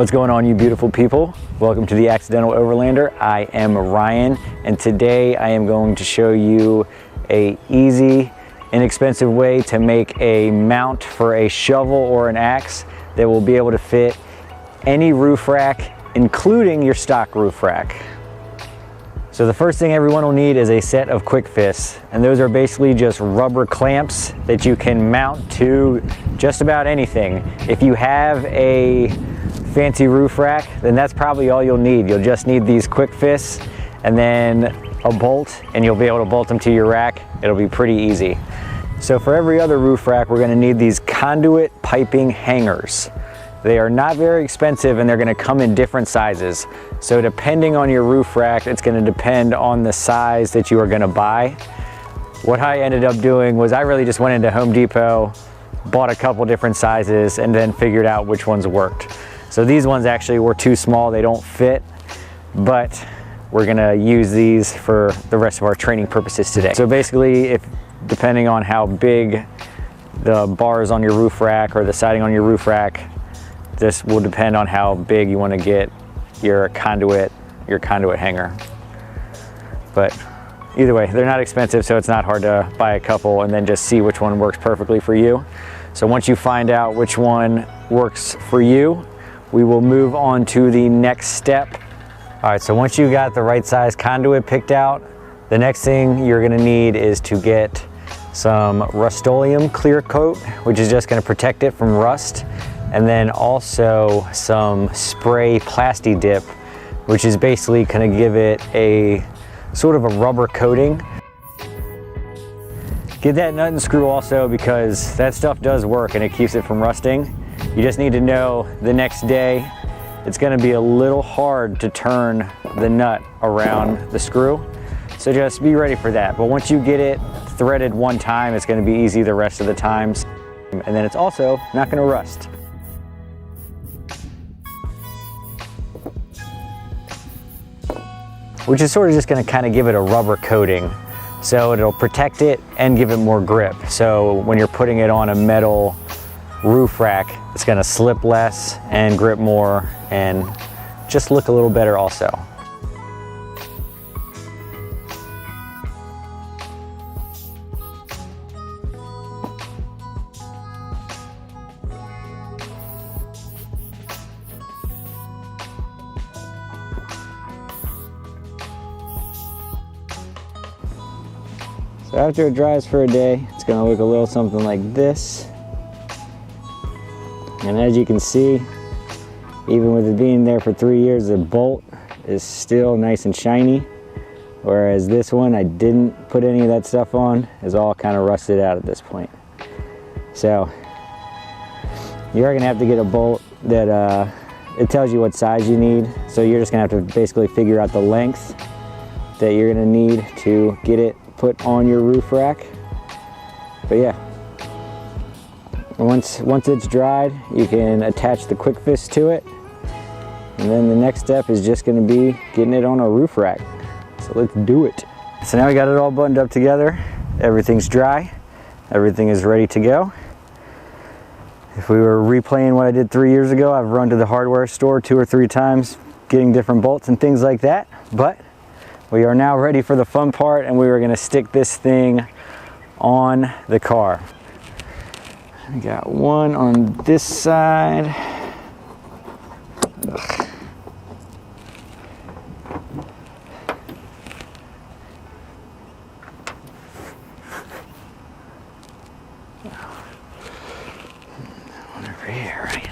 What's going on, you beautiful people? Welcome to the Accidental Overlander. I am Ryan, and today I am going to show you a easy, inexpensive way to make a mount for a shovel or an axe that will be able to fit any roof rack, including your stock roof rack. So the first thing everyone will need is a set of QuickFists, and those are basically just rubber clamps that you can mount to just about anything. If you have a fancy roof rack, then that's probably all you'll need. You'll just need these QuickFists and then a bolt, and you'll be able to bolt them to your rack. It'll be pretty easy. So for every other roof rack, we're gonna need these Conduit piping hangers. They are not very expensive, and they're gonna come in different sizes. So depending on your roof rack, it's gonna depend on the size that you are gonna buy. What I ended up doing was I really just went into Home Depot, bought a couple different sizes, and then figured out which ones worked. So these ones actually were too small, they don't fit, but we're gonna use these for the rest of our training purposes today. So basically, depending on how big the bars on your roof rack or the siding on your roof rack, this will depend on how big you want to get your conduit hanger. But either way, they're not expensive, so it's not hard to buy a couple and then just see which one works perfectly for you. So once you find out which one works for you, we will move on to the next step. All right, so once you got the right size conduit picked out, the next thing you're gonna need is to get some Rust-Oleum clear coat, which is just gonna protect it from rust, and then also some spray Plasti Dip, which is basically gonna give it a sort of a rubber coating. Get that nut and screw also, because that stuff does work and it keeps it from rusting. You just need to know the next day it's gonna be a little hard to turn the nut around the screw. So just be ready for that. But once you get it threaded one time, it's gonna be easy the rest of the times. And then it's also not gonna rust. Which is sort of just gonna kind of give it a rubber coating. So it'll protect it and give it more grip. So when you're putting it on a metal roof rack, it's gonna slip less and grip more and just look a little better also. So after it dries for a day, it's gonna look a little something like this. And as you can see, even with it being there for 3 years, the bolt is still nice and shiny. Whereas this one, I didn't put any of that stuff on, is all kind of rusted out at this point. So you are gonna have to get a bolt that it tells you what size you need. So you're just gonna have to basically figure out the length that you're gonna need to get it put on your roof rack. But yeah. Once it's dried, you can attach the QuickFist to it, and then the next step is just going to be getting it on a roof rack. So let's do it. So now we got it all buttoned up together. Everything's dry. Everything is ready to go. If we were replaying what I did 3 years ago, I've run to the hardware store 2 or 3 times getting different bolts and things like that. But we are now ready for the fun part, and we are going to stick this thing on the car. I got one on this side. Ugh. One over here, right?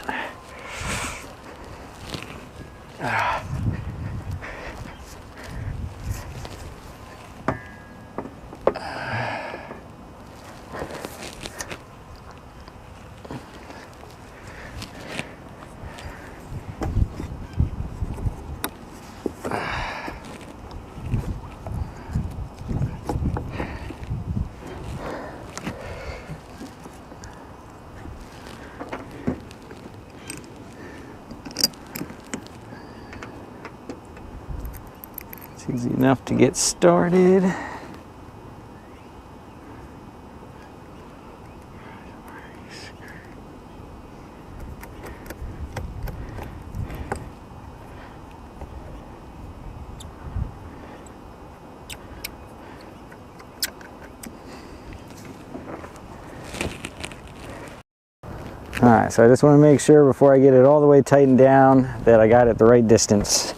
It's easy enough to get started. All right, so I just want to make sure before I get it all the way tightened down that I got it the right distance.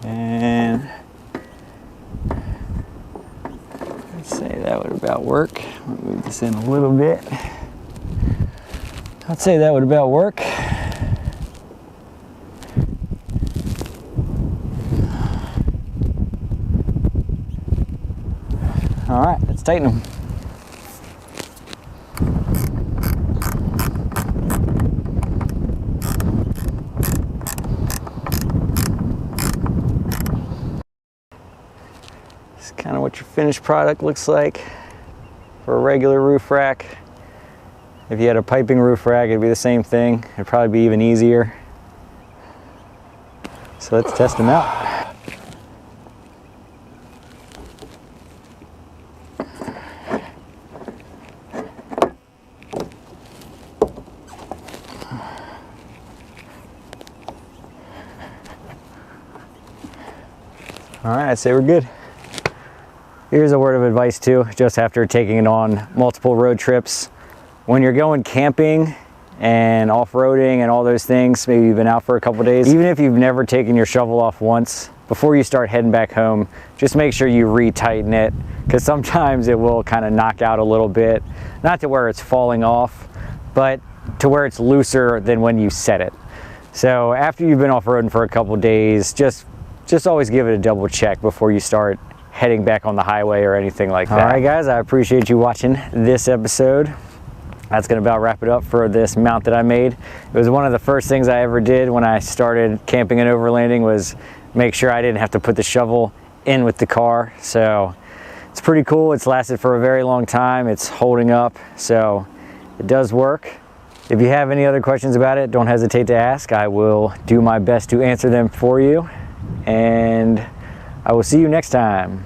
And I'd say that would about work. I'll move this in a little bit. I'd say that would about work. All right, let's tighten them. This is kind of what your finished product looks like for a regular roof rack. If you had a piping roof rack, it'd be the same thing. It'd probably be even easier. So let's test them out. All right, I'd say we're good. Here's a word of advice too, just after taking it on multiple road trips. When you're going camping and off-roading and all those things, maybe you've been out for a couple days, even if you've never taken your shovel off once, before you start heading back home, just make sure you re-tighten it, because sometimes it will kind of knock out a little bit. Not to where it's falling off, but to where it's looser than when you set it. So after you've been off-roading for a couple days, just always give it a double check before you start heading back on the highway or anything like that. All right guys, I appreciate you watching this episode. That's gonna about wrap it up for this mount that I made. It was one of the first things I ever did when I started camping and overlanding, was make sure I didn't have to put the shovel in with the car. So it's pretty cool. It's lasted for a very long time. It's holding up, so it does work. If you have any other questions about it, don't hesitate to ask. I will do my best to answer them for you. And I will see you next time.